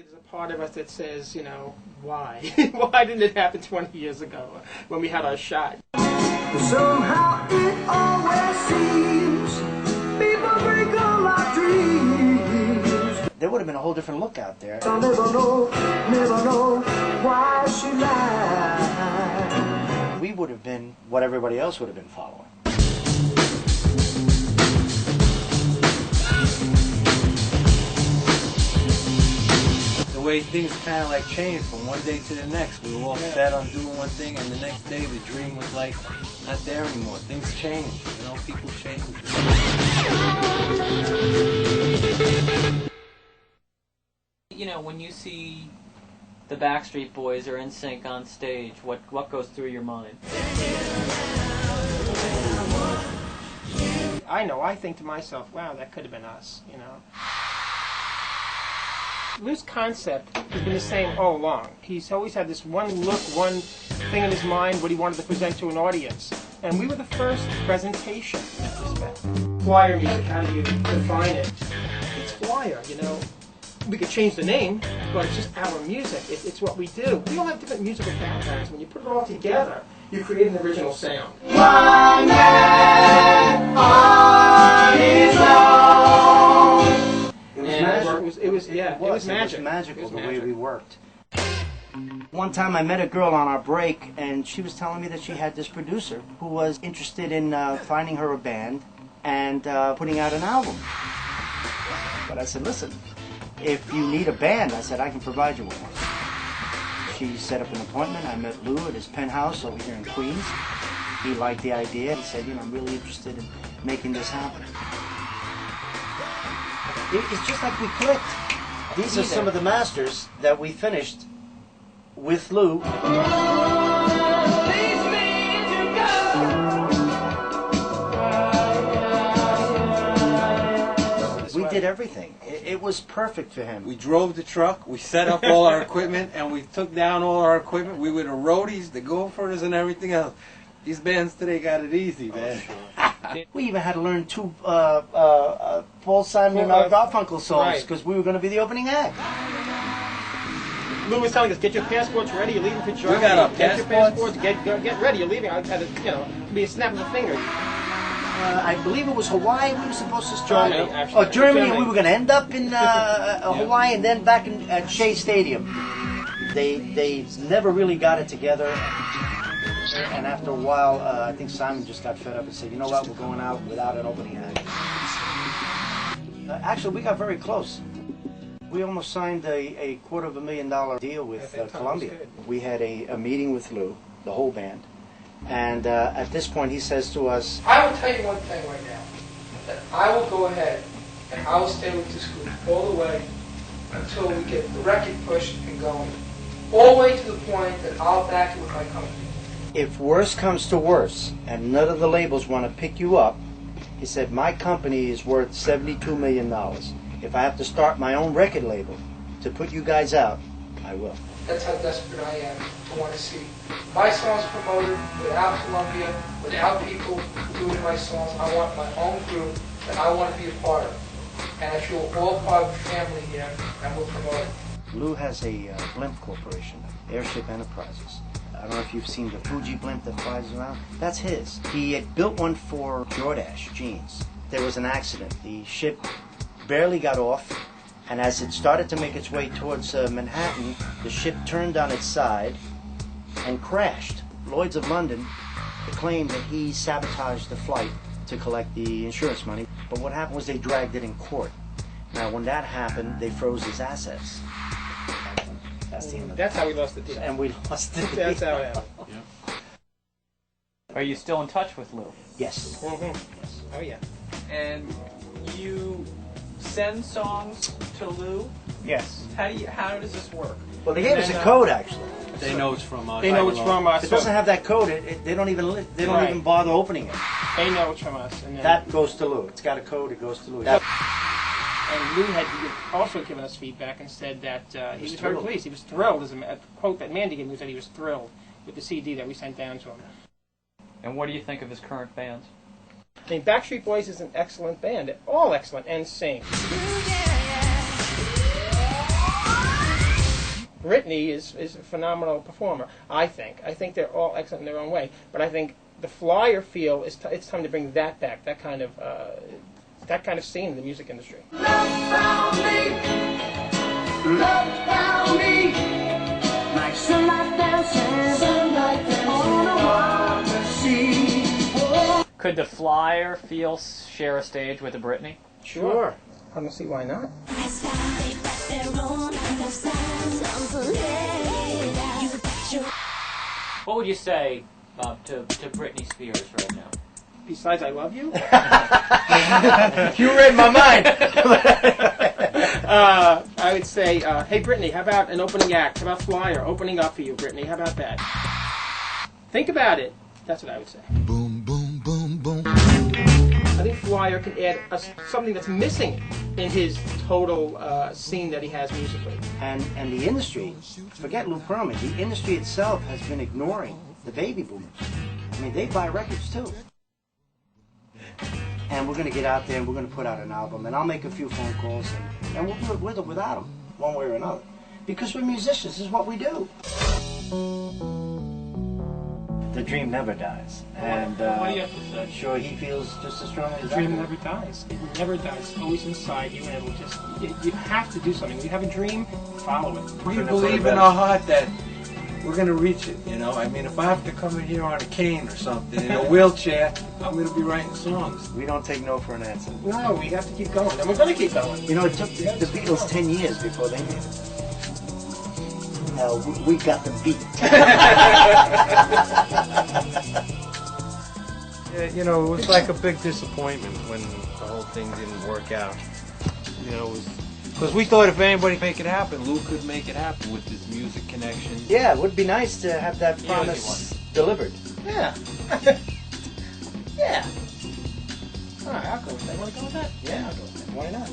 there's a part of us that says, you know, why? Why didn't it happen 20 years ago when we had our shot? Somehow it always seems people break all our dreams. There would have been a whole different look out there. I'll never know why she lied. We would have been what everybody else would have been following. The way things kind of like changed from one day to the next. We were all set on doing one thing, and the next day the dream was like not there anymore. Things changed, you know, people change. You know, when you see the BackStreet Boys or NSYNC on stage, what goes through your mind? I know, I think to myself, wow, that could have been us, you know. Lou's concept has been the same all along. He's always had this one look, one thing in his mind, what he wanted to present to an audience. And we were the first presentation in that respect. Choir music, how do you define it? It's choir, you know. We could change the name, but it's just our music. It's what we do. We all have different musical backgrounds. When you put it all together, you create an original sound. One man on his own. It was magic. It was magical the way we worked. One time I met a girl on our break, and she was telling me that she had this producer who was interested in finding her a band and putting out an album. But I said, listen, if you need a band, I said, I can provide you with one. She set up an appointment. I met Lou at his penthouse over here in Queens. He liked the idea. He said, you know, I'm really interested in making this happen. It's just like we clicked. These are some of the masters that we finished with Lou. We did everything. It was perfect for him. We drove the truck, we set up all our equipment, and we took down all our equipment. We were the roadies, the gophers, and everything else. These bands today got it easy, man. We even had to learn 2 Paul Simon and Garfunkel songs because we were going to be the opening act. Lou was telling us, get your passports ready, you're leaving for Germany. We got our get your passports, get ready, you're leaving. I had to, you know, be a snap of the finger. I believe it was Hawaii we were supposed to start. Germany, actually. Oh, Germany, and we were going to end up in Hawaii and then back at Shea Stadium. They never really got it together. And after a while, I think Simon just got fed up and said, you know what, we're going out without an opening act. Actually, we got very close. We almost signed a $250,000 deal with Columbia. We had a meeting with Lou, the whole band. And at this point, he says to us, I will tell you one thing right now, that I will go ahead and I will stay with this group all the way until we get the record pushed and going. All the way to the point that I'll back it with my company. if worse comes to worse and none of the labels want to pick you up, he said, my company is worth $72 million. If I have to start my own record label to put you guys out, I will. That's how desperate I am to want to see my songs promoted without Columbia, without people doing my songs. I want my own group that I want to be a part of. And I feel all part of the family here, and we'll promote it. Lou has a blimp corporation, Airship Enterprises. I don't know if you've seen the Fuji blimp that flies around. That's his. He had built one for Jordache jeans. There was an accident. The ship barely got off, and as it started to make its way towards Manhattan, the ship turned on its side and crashed. Lloyd's of London claimed that he sabotaged the flight to collect the insurance money, but what happened was they dragged it in court. Now, when that happened, they froze his assets. That's the end of it. That's how we lost the deal. And we lost the deal. That's how it happened. Yeah. Are you still in touch with Lou? Yes. Mm-hmm. Yes. Oh, yeah. And you send songs to Lou? Yes. How does this work? Well, they gave us a code, actually. They know it's from us. They know it's from us. If it doesn't have that code, they don't even Right. even bother opening it. They know it's from us. And then That goes to Lou. It's got a code. It goes to Lou. And Lou had also given us feedback and said that he was very pleased. He was thrilled. As a quote that Mandy gave me said he was thrilled with the CD that we sent down to him. And what do you think of his current bands? I think BackStreet Boys is an excellent band. They're all excellent. NSYNC. Brittany is a phenomenal performer, I think. I think they're all excellent in their own way. But I think the Flyer feel is it's time to bring that back, that kind of scene in the music industry. Love found me, like sunlight dancing on a water sea. Oh. Could the Flyer feel share a stage with the Britney? Sure. I don't see why not. What would you say, Bob, to Britney Spears right now? Besides, I love you. You read my mind. I would say, hey, Brittany, how about an opening act? How about Flyer opening up for you, Brittany? How about that? Think about it. That's what I would say. Boom, boom, boom, boom. I think Flyer can add something that's missing in his total scene that he has musically. And the industry, forget Lou Pearlman, the industry itself has been ignoring the baby boomers. I mean, they buy records too. And we're going to get out there and we're going to put out an album, and I'll make a few phone calls, and we'll do it with or without them, one way or another. Because we're musicians, this is what we do. The dream never dies. And What do you have to say? sure he feels just as strongly as The I dream do. never dies. It never dies. It's always inside you, and it'll just, you have to do something. When you have a dream, follow it. We believe in our heart that we're going to reach it, you know. I mean, if I have to come in here on a cane or something, in a wheelchair, I'm going to be writing songs. We don't take no for an answer. No, we have to keep going, and we're going to keep going. You know, it took the Beatles 10 years before they made it. No, we got them beat. Yeah, you know, it was like a big disappointment when the whole thing didn't work out. You know, it was because we thought if anybody could make it happen, Lou could make it happen with his music connection. Yeah, it would be nice to have that promise delivered. Yeah. Yeah. All right, I'll go with that. Want to go with that? Yeah, I'll go with that. Why not?